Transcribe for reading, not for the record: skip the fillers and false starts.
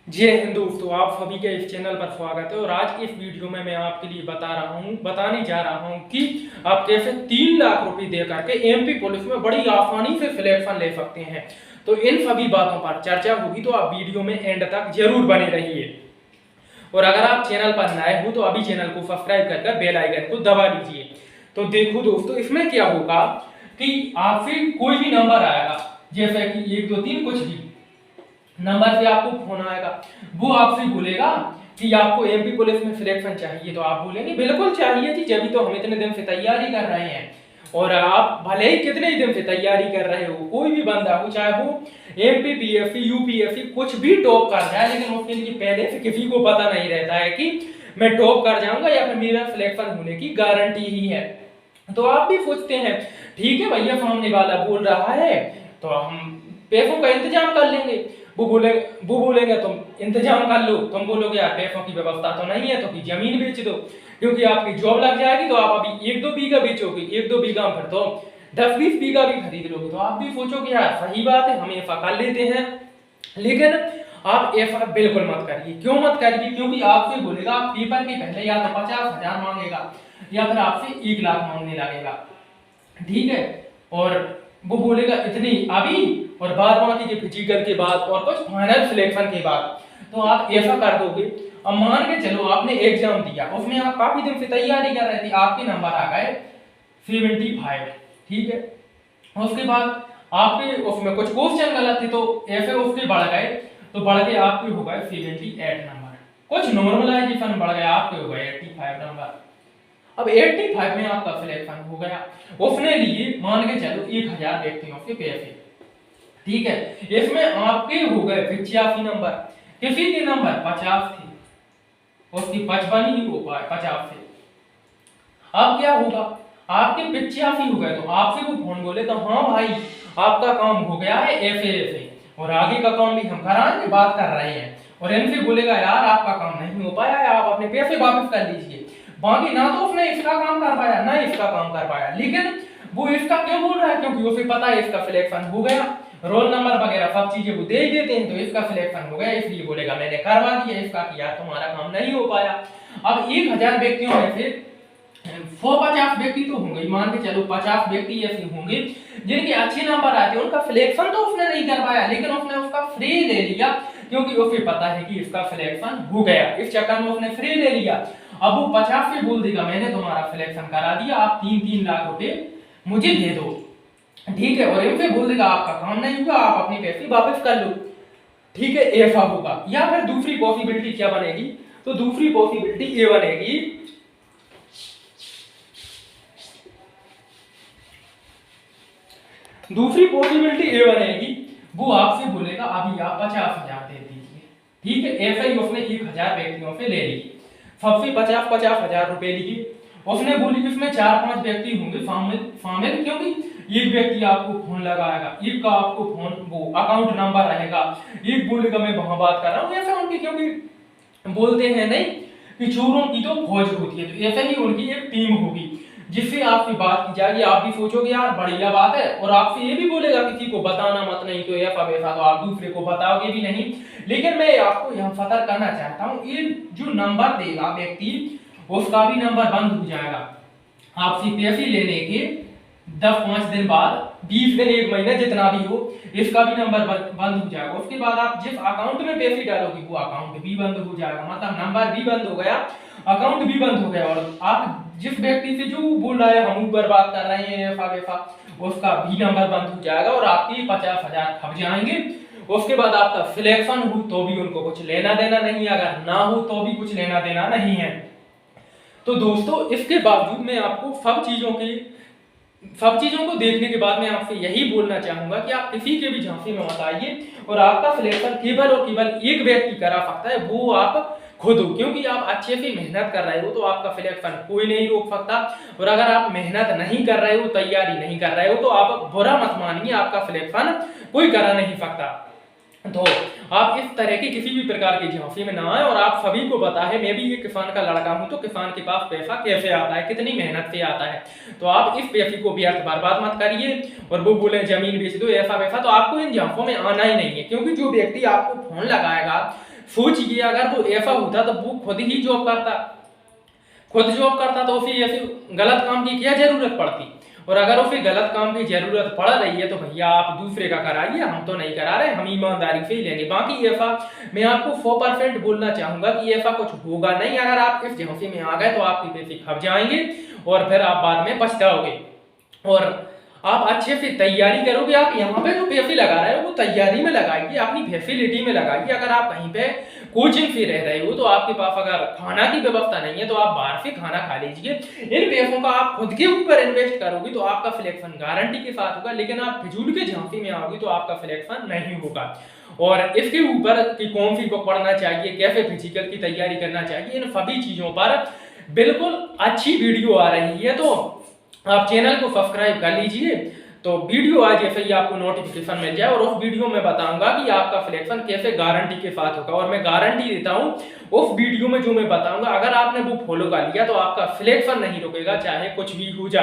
जय हिंद दोस्तों, आप सभी के इस चैनल पर स्वागत है। और आज इस वीडियो में मैं आपके लिए बताने जा रहा हूं कि आप कैसे 3 लाख रुपए दे करके एमपी पुलिस में बड़ी आसानी से सिलेक्शन ले सकते हैं। तो इन सभी बातों पर चर्चा होगी, तो आप वीडियो में एंड तक जरूर बने रहिए। और अगर आप चैनल पर नए हो तो अभी चैनल को सब्सक्राइब करके बेल आइकन को दबा लीजिए। तो देखो दोस्तों, इसमें क्या होगा कि आपसे कोई भी नंबर आएगा, जैसे कि 1 2 3 कुछ भी नंबर पे आपको फोन आएगा। वो आपसे बोलेगा कि आपको एमपी पुलिस में सिलेक्शन चाहिए, तो आप बोलेंगे बिल्कुल चाहिए जी, जब तो हम इतने दिन से तैयारी कर रहे हैं। और आप भले ही कितने ही दिन से तैयारी कर रहे हो, कोई भी बंदा हो, चाहे वो एमपी पीएससी यूपीएससी कुछ भी टॉप कर जाए, लेकिन उसके लिए पहले से किसी को पता नहीं रहता है कि मैं टॉप कर जाऊंगा या फिर मेरा सिलेक्शन होने की गारंटी ही है। तो आप भी सोचते हैं ठीक है भैया, सामने वाला बोल रहा है तो हम पैसों का इंतजाम कर लेंगे। वो बोलेंगे तुम इंतजाम कर लो, तुम बोलोगे यार पैसों की व्यवस्था तो नहीं है, तो कि जमीन बेच दो, क्योंकि आपकी जॉब लग जाएगी। तो आप अभी 1 2 बीघा बेचोगे, 1 2 बीघा फिर तो 10 20 बीघा भी खरीद लोगे। तो आप भी सोचोगे यार सही बात है, हम ऐसा कर लेते हैं। लेकिन आप ऐसा बिल्कुल मत करिए। क्यों मत करिए? क्योंकि आपसे बोलेगा पेपर के पहले या तो 50,000 मांगेगा या फिर आपसे 1 लाख मांगने लगेगा, ठीक है। और वो बोलेगा इतनी अभी और बाद बाकी के फिजिकल के बाद और कुछ फाइनल सिलेक्शन के बाद। तो आप ऐसा कर दोगे। अब मान के चलो आपने एग्जाम दिया, उसमें आप काफी दिन से तैयारी कर रहे थे, आपके नंबर आ गए 75, ठीक है। उसके बाद आपके उसमें कुछ क्वेश्चन गलत थे, तो ऐसे उसके बढ़ गए, तो बढ़ के आपके हो गए 78 नंबर। कुछ नॉर्मलाइजेशन बढ़ गया, आपके हो गए 85 नंबर। अब 85 में आपका सिलेक्शन हो गया। उसने लिए मान के चलो 1000 व्यक्तियों के पैसे, ठीक है। इसमें आपके हो गए 85 नंबर, किसी के नंबर 50 थे, उसकी 55 ही हो पाए 50 से। अब क्या होगा, आपके 85 हो गए, तो आपसे वो फोन बोले तो हाँ भाई आपका काम हो गया है ऐसे ऐसे, और आगे का काम भी हम कराने बात कर रहे हैं। और इनसे बोलेगा यार आपका काम नहीं हो पाया है, आप अपने पैसे वापस कर लीजिए। बाकी ना तो उसने इसका काम कर पाया ना इसका काम कर पाया, लेकिन वो इसका क्यों बोल रहा है? क्योंकि उसे पता है इसका सिलेक्शन हो गया, रोल नंबर वगैरह सब चीजें वो दे ही देते हैं, तो इसका सिलेक्शन हो गया, इसलिए बोलेगा मैंने करवा दिया इसका, किया तुम्हारा काम नहीं हो पाया। अब 1000 व्यक्तियों में से 150 व्यक्ति तो होंगे, मान के चलो 50 व्यक्ति ऐसे होंगे जिनके अच्छे नंबर आते हैं, उनका सिलेक्शन तो उसने नहीं कर पाया, लेकिन उसने उसका फ्री ले लिया, क्योंकि उसे पता है कि इसका सिलेक्शन हो गया, इस चक्कर में उसने फ्री ले लिया। अब वो 50 से बोल देगा मैंने तुम्हारा सिलेक्शन करा दिया, आप 3-3 लाख रुपए मुझे दे दो, ठीक है। और इनसे बोल देगा आपका काम नहीं हुआ, आप अपने पैसे वापस कर लो, ठीक है, ऐसा होगा। या फिर दूसरी पॉसिबिलिटी क्या बनेगी, तो दूसरी पॉसिबिलिटी ये बनेगी, दूसरी पॉसिबिलिटी ये बनेगी, वो आपसे बोलेगा अभी आप 50,000 दे दीजिए, ठीक है। ऐसा ही उसने 1000 व्यक्तियों से ले ली, सबसे 50,000 रुपए लिए। उसने बोली इसमें 4-5 व्यक्ति होंगे शामिल, क्योंकि एक व्यक्ति आपको फोन लगाएगा, एक का आपको फोन वो अकाउंट नंबर रहेगा, एक बोलेगा मैं वहां बात कर रहा हूँ, ऐसा उनकी, क्योंकि बोलते हैं नहीं कि चोरों की तो फौज होती है, तो ऐसे ही उनकी एक टीम होगी जिससे आपकी बात की जाएगी। आप भी सोचोगे यार बढ़िया बात है, और आपसे ये भी बोलेगा किसी को बताना मत, नहीं तो ऐसा वैसा, तो आप दूसरे को बताओगे भी नहीं। लेकिन मैं आपको यहाँ सतर्क करना चाहता हूँ, ये जो नंबर देगा व्यक्ति उसका भी नंबर बंद हो जाएगा आपसे पैसे लेने के 10-5 दिन बाद, 20 दिन 1 महीना जितना भी हो, इसका भी नंबर बंद हो जाएगा। उसके बाद आप जिस अकाउंट में पैसे डालोगे वो अकाउंट भी बंद हो जाएगा, मतलब नंबर भी बंद हो गया, अकाउंट भी बंद हो गया। और आप जिस व्यक्ति से जो बोल रहा है हम ऊपर बात कर रहे हैं ऐसा वैसा, उसका भी नंबर बंद हो जाएगा और आपके 50,000 खप जाएंगे। उसके बाद आपका सिलेक्शन हो तो भी उनको कुछ लेना देना नहीं, अगर ना हो तो भी कुछ लेना देना नहीं है। तो दोस्तों, इसके बावजूद मैं आपको सब चीजों को देखने के बाद मैं आपसे यही बोलना चाहूंगा कि आप किसी के भी झांसे में मत आइए, और आपका सिलेक्शन केवल और केवल एक व्यक्ति करा सकता है, वो आप खुद हो। क्योंकि आप अच्छे से मेहनत कर रहे हो तो आपका सिलेक्शन कोई नहीं रोक सकता, और अगर आप मेहनत नहीं कर रहे हो, तैयारी नहीं कर रहे हो, तो आप बुरा मत मानिए, आपका सिलेक्शन कोई करा नहीं सकता। तो आप इस तरह की किसी भी प्रकार की झांसी में ना आए। और आप सभी को पता है, मैं भी एक किसान का लड़का हूं, तो किसान के पास पैसा कैसे आता है, कितनी मेहनत से आता है। तो आप इस पैसे को व्यर्थ बर्बाद मत करिए। और वो बोले जमीन बेच दो ऐसा वैसा, तो आपको इन झांसों में आना ही नहीं है। क्योंकि जो व्यक्ति आपको फोन लगाएगा सोचिए अगर वो ऐसा होता तो वो खुद ही जॉब करता, तो फिर गलत काम की क्या जरूरत पड़ती। और अगर वो फिर गलत काम की जरूरत पड़ रही है तो भैया आप दूसरे का कराइए, हम तो नहीं करा रहे, हम ईमानदारी से ही लेंगे। बाकी ऐसा मैं आपको 100% बोलना चाहूंगा कि ऐसा कुछ होगा नहीं। अगर आप इस झोंसे में आ गए तो आपके पैसे खप जाएंगे और फिर आप बाद में पछताओगे। और आप अच्छे से तैयारी करोगे। आप यहाँ पे जो पैसे लगा रहे हो वो तैयारी में लगाइए, अपनी फैसिलिटी में लगाइए। अगर आप कहीं पे कोचिंग से रह रहे हो तो आपके पास अगर खाना की व्यवस्था नहीं है तो आप बाहर से खाना खा लीजिए। इन पैसों का आप खुद के ऊपर इन्वेस्ट करोगे तो आपका सिलेक्शन गारंटी के साथ होगा। लेकिन आप फिजूल के झांसे में आओगे तो आपका सिलेक्शन नहीं होगा। और इसके ऊपर कि कौन सी बुक पढ़ना चाहिए, कैसे फिजिकल की तैयारी करना चाहिए, इन सभी चीजों पर बिल्कुल अच्छी वीडियो आ रही है, तो आप चैनल को सब्सक्राइब कर लीजिए। तो वीडियो आज जैसे ही आपको नोटिफिकेशन मिल जाए, और उस वीडियो में बताऊंगा कि आपका सिलेक्शन कैसे गारंटी के साथ होगा। और मैं गारंटी देता हूं उस वीडियो में जो मैं बताऊंगा, अगर आपने वो फॉलो कर लिया तो आपका सिलेक्शन नहीं रुकेगा, चाहे कुछ भी हो जाए।